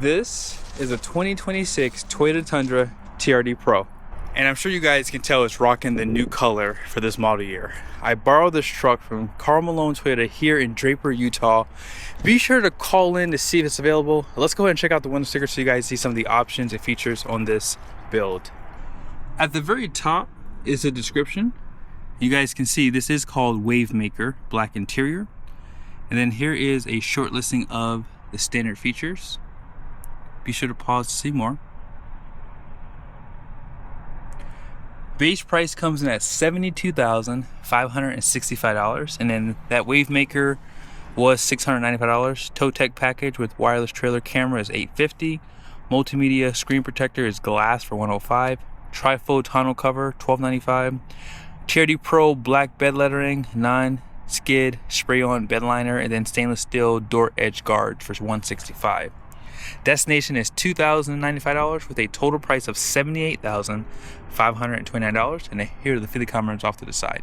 This is a 2026 Toyota Tundra TRD Pro. And I'm sure you guys can tell it's rocking the new color for this model year. I borrowed this truck from Karl Malone Toyota here in Draper, Utah. Be sure to call in to see if it's available. Let's go ahead and check out the window sticker so you guys see some of the options and features on this build. At the very top is a description. You guys can see this is called Wavemaker Black Interior. And then here is a short listing of the standard features. Be sure to pause to see more. Base price comes in at $72,565, and then that Wavemaker was $695. Tow Tech package with wireless trailer camera is $850. Multimedia screen protector is glass for $105. Trifold tonneau cover $1295. TRD Pro black bed lettering, non-skid spray-on bed liner, and then stainless steel door edge guards for $165. Destination is $2,095 with a total price of $78,529. And here are the fitted cameras off to the side.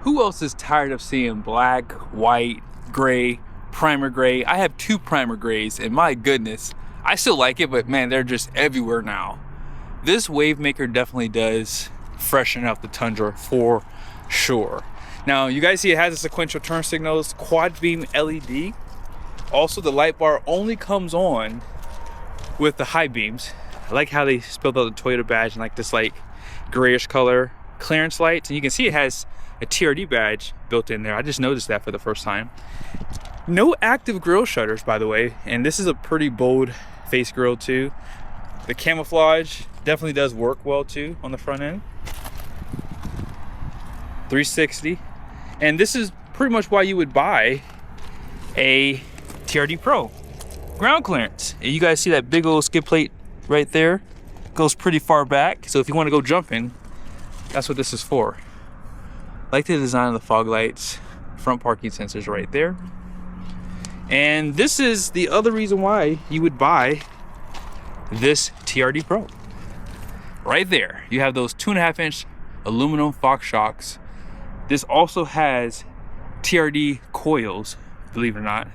Who else is tired of seeing black, white, gray, primer gray? I have two primer grays, and my goodness, I still like it, but man, they're just everywhere now. This Wavemaker definitely does freshen up the Tundra for sure. Now, you guys see it has a sequential turn signals, quad beam LED. Also, the light bar only comes on with the high beams. I like how they spelled out the Toyota badge in like this like grayish color. Clearance lights, and you can see it has a TRD badge built in there. I just noticed that for the first time. No active grille shutters, by the way, and this is a pretty bold face grille too. The camouflage definitely does work well too on the front end. 360, and this is pretty much why you would buy a TRD Pro. Ground clearance. And you guys see that big old skid plate right there? Goes pretty far back. So if you want to go jumping, that's what this is for. I like the design of the fog lights. Front parking sensors right there. And this is the other reason why you would buy this TRD Pro. Right there. You have those 2.5-inch aluminum Fox shocks. This also has TRD coils, believe it or not.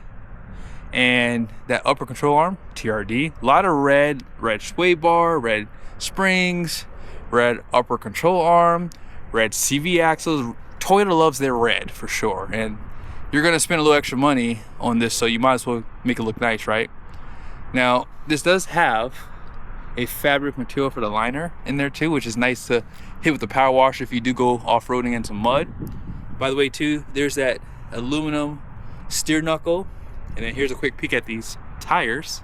And that upper control arm, TRD. A lot of red sway bar, red springs, red upper control arm, red CV axles. Toyota loves their red for sure. And you're gonna spend a little extra money on this, so you might as well make it look nice, right? Now, this does have a fabric material for the liner in there too, which is nice to hit with the power washer if you do go off-roading in some mud. By the way too, there's that aluminum steer knuckle. And then here's a quick peek at these tires.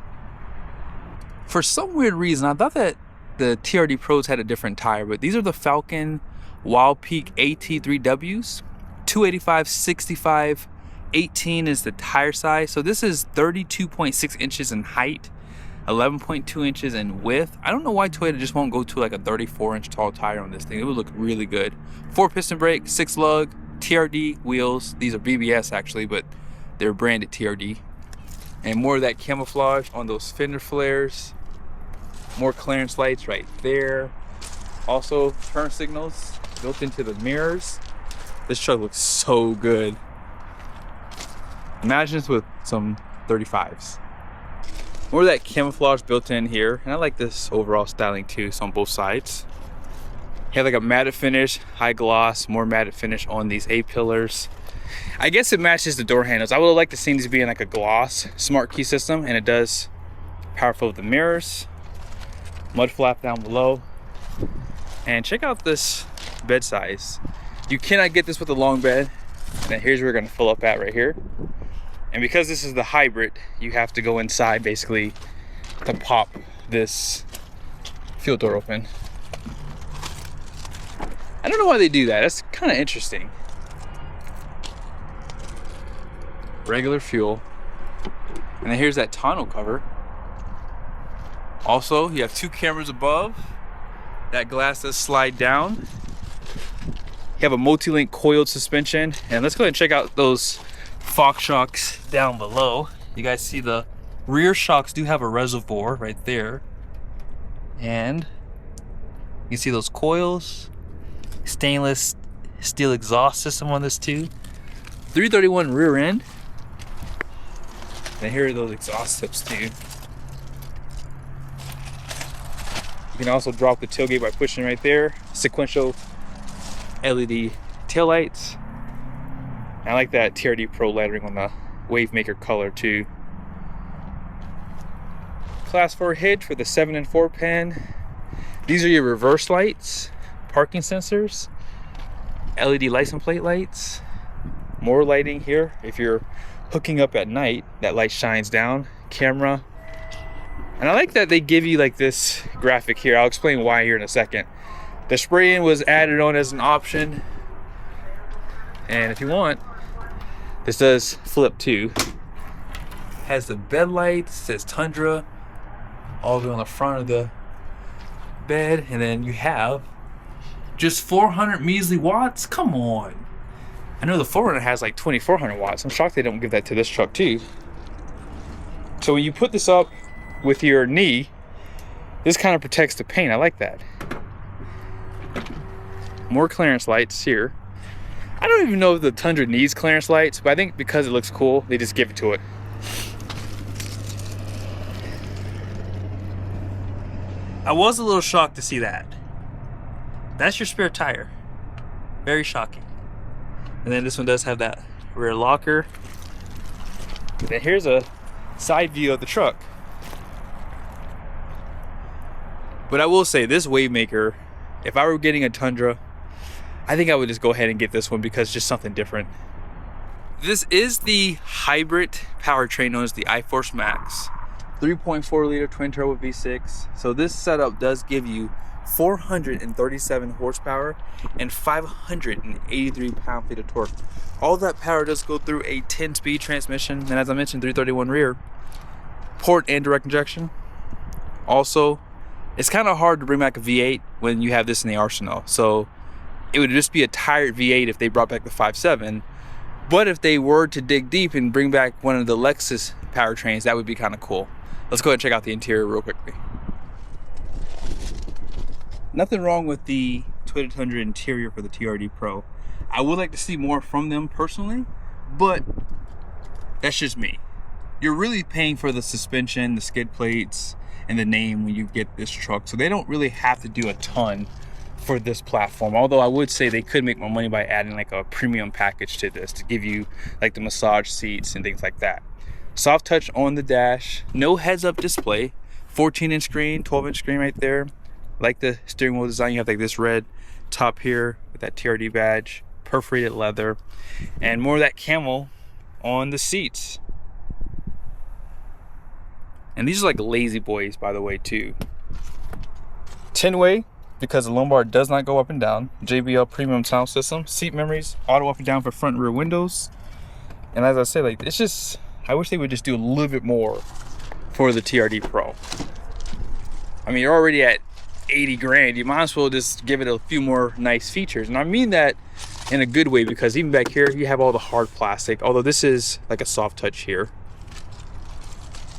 For some weird reason, I thought that the TRD Pros had a different tire, but these are the Falcon Wild Peak AT3Ws. 285/65, 18 is the tire size. So this is 32.6 inches in height, 11.2 inches in width. I don't know why Toyota just won't go to like a 34-inch tall tire on this thing. It would look really good. 4-piston brake, 6-lug, TRD wheels. These are BBS actually, but they're branded TRD. And more of that camouflage on those fender flares. More clearance lights right there. Also turn signals built into the mirrors. This truck looks so good. Imagine this with some 35s. More of that camouflage built in here. And I like this overall styling too, so on both sides. You have like a matte finish, high gloss, more matte finish on these A-pillars. I guess it matches the door handles. I would have liked to see these being like a gloss smart key system, and it does. Powerful with the mirrors, mud flap down below, and check out this bed size. You cannot get this with a long bed, and then here's where we're going to fill up at right here. And because this is the hybrid, you have to go inside basically to pop this fuel door open. I don't know why they do that. That's kind of interesting. Regular fuel, and then here's that tonneau cover. Also, you have two cameras above. That glass does slide down. You have a multi-link coiled suspension, and let's go ahead and check out those Fox shocks down below. You guys see the rear shocks do have a reservoir right there, and you can see those coils. Stainless steel exhaust system on this too. 331 rear end. And here are those exhaust tips too. You can also drop the tailgate by pushing right there. Sequential LED taillights. I like that TRD Pro lettering on the Wavemaker color too. Class 4 hitch with a 7 and 4 pin. These are your reverse lights, parking sensors, LED license plate lights, more lighting here. If you're hooking up at night, that light shines down. Camera. And I like that they give you like this graphic here. I'll explain why here in a second. The spray-in was added on as an option. And if you want, this does flip too. Has the bed lights, says Tundra, all the way on the front of the bed. And then you have just 400 measly watts. Come on. I know the 4Runner has like 2400 watts. I'm shocked they don't give that to this truck too. So when you put this up with your knee, this kind of protects the paint. I like that. More clearance lights here. I don't even know if the Tundra needs clearance lights, but I think because it looks cool, they just give it to it. I was a little shocked to see that. That's your spare tire. Very shocking. And then this one does have that rear locker. And then here's a side view of the truck. But I will say, this Wavemaker, if I were getting a Tundra, I think I would just go ahead and get this one because it's just something different. This is the hybrid powertrain known as the iForce Max. 3.4 liter twin turbo V6. So this setup does give you 437 horsepower and 583 pound-feet of torque. All that power does go through a 10-speed transmission, and as I mentioned, 331 rear, port and direct injection. Also, it's kind of hard to bring back a V8 when you have this in the arsenal. So it would just be a tired V8 if they brought back the 5.7. But if they were to dig deep and bring back one of the Lexus powertrains, that would be kind of cool. Let's go ahead and check out the interior real quickly. Nothing wrong with the Toyota Tundra interior for the TRD Pro. I would like to see more from them personally, but that's just me. You're really paying for the suspension, the skid plates, and the name when you get this truck. So they don't really have to do a ton for this platform. Although I would say they could make more money by adding like a premium package to this to give you like the massage seats and things like that. Soft touch on the dash, no heads-up display, 14-inch screen, 12-inch screen right there. Like the steering wheel design, you have like this red top here with that TRD badge, perforated leather, and more of that camel on the seats. And these are like lazy boys, by the way, too. 10-way, because the lumbar does not go up and down. JBL premium sound system, seat memories, auto up and down for front and rear windows. And as I say, like, it's just, I wish they would just do a little bit more for the TRD Pro. I mean, you're already at 80 grand. You might as well just give it a few more nice features. And I mean that in a good way, because even back here, you have all the hard plastic. Although this is like a soft touch here.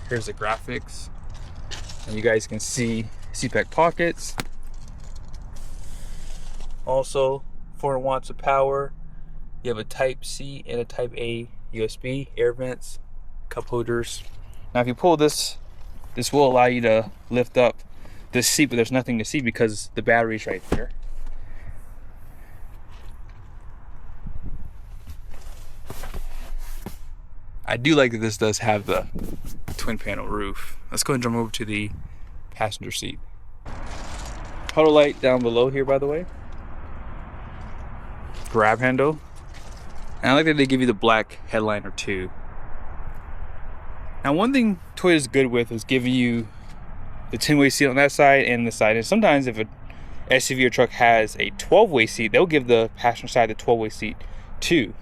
Here's the graphics. And you guys can see seat back pockets. Also, 400 watts of power. You have a Type C and a Type A USB, air vents, cup holders. Now if you pull this, this will allow you to lift up this seat, but there's nothing to see because the battery's right there. I do like that this does have the twin panel roof. Let's go ahead and jump over to the passenger seat. Puddle light down below here, by the way. Grab handle. And I like that they give you the black headliner too. Now one thing Toyota's good with is giving you the 10-way seat on that side and this side. And sometimes if an SUV or truck has a 12-way seat, they'll give the passenger side the 12-way seat too.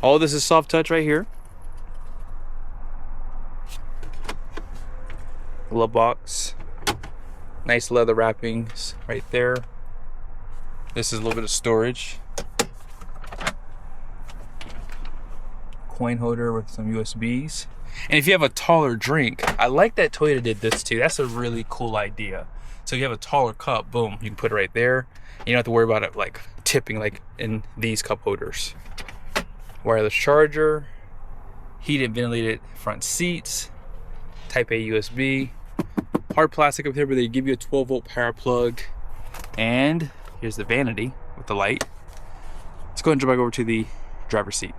All this is soft touch right here. Glove box. Nice leather wrappings right there. This is a little bit of storage. Coin holder with some USBs. And if you have a taller drink, I like that Toyota did this too. That's a really cool idea. So if you have a taller cup, boom, you can put it right there. You don't have to worry about it like tipping like in these cup holders. Wireless charger, heated ventilated front seats, Type A USB, hard plastic up here, but they give you a 12-volt power plug. And here's the vanity with the light. Let's go ahead and jump back over to the driver's seat.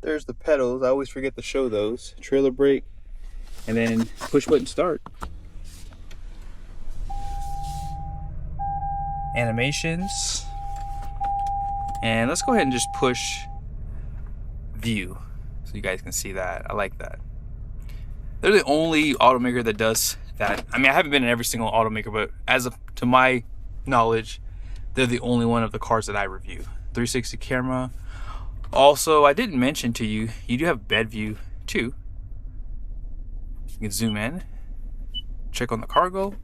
There's the pedals. I always forget to show those. Trailer brake, and then push button start. Animations. And let's go ahead and just push view so you guys can see that. I like that. They're the only automaker that does that. I mean, I haven't been in every single automaker, but to my knowledge, they're the only one of the cars that I review. 360 camera. Also, I didn't mention to you, you do have bed view too. You can zoom in, check on the cargo.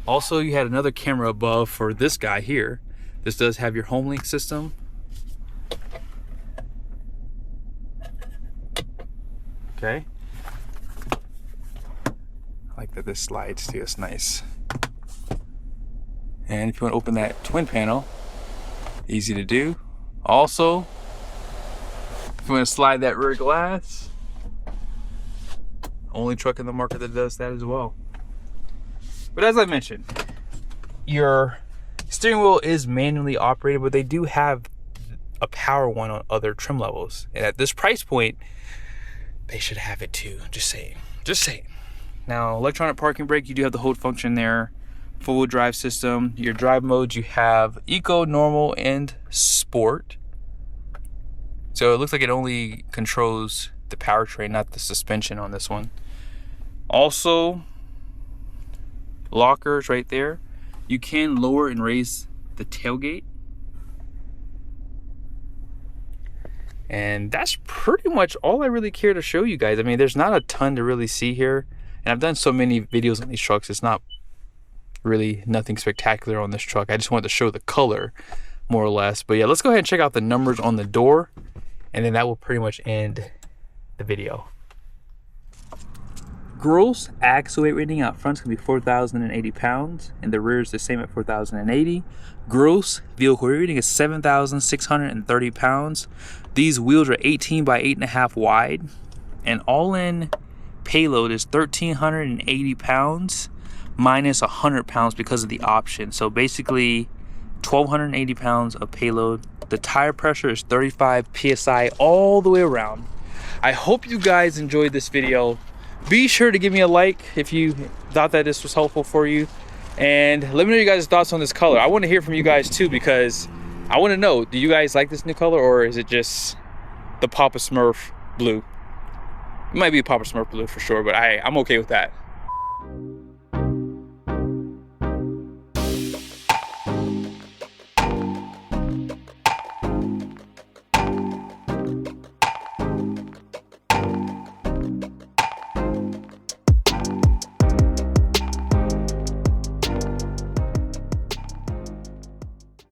Also, you had another camera above for this guy here. This does have your home link system. Okay. I like that this slides too, it's nice. And if you want to open that twin panel, easy to do. Also, if you want to slide that rear glass, only truck in the market that does that as well. But as I mentioned, your steering wheel is manually operated, but they do have a power one on other trim levels. And at this price point, they should have it too. Just saying. Just saying. Now, electronic parking brake, you do have the hold function there. Full drive system. Your drive modes, you have Eco, Normal, and Sport. So it looks like it only controls the powertrain, not the suspension on this one. Also, lockers right there. You can lower and raise the tailgate. And that's pretty much all I really care to show you guys. I mean, there's not a ton to really see here. And I've done so many videos on these trucks, it's not really nothing spectacular on this truck. I just wanted to show the color, more or less. But yeah, let's go ahead and check out the numbers on the door, and then that will pretty much end the video. Gross axle weight rating out front's gonna be 4,080 pounds, and the rear is the same at 4,080. Gross vehicle weight rating is 7,630 pounds. These wheels are 18 by 8.5 wide, and all-in payload is 1,380 pounds minus 100 pounds because of the option. So basically 1,280 pounds of payload. The tire pressure is 35 psi all the way around. I hope you guys enjoyed this video. Be sure to give me a like if you thought that this was helpful for you, and let me know your guys' thoughts on this color. I want to hear from you guys too, because I want to know, do you guys like this new color, or is it just the Papa Smurf blue? It might be a Papa Smurf blue for sure, but I'm okay with that.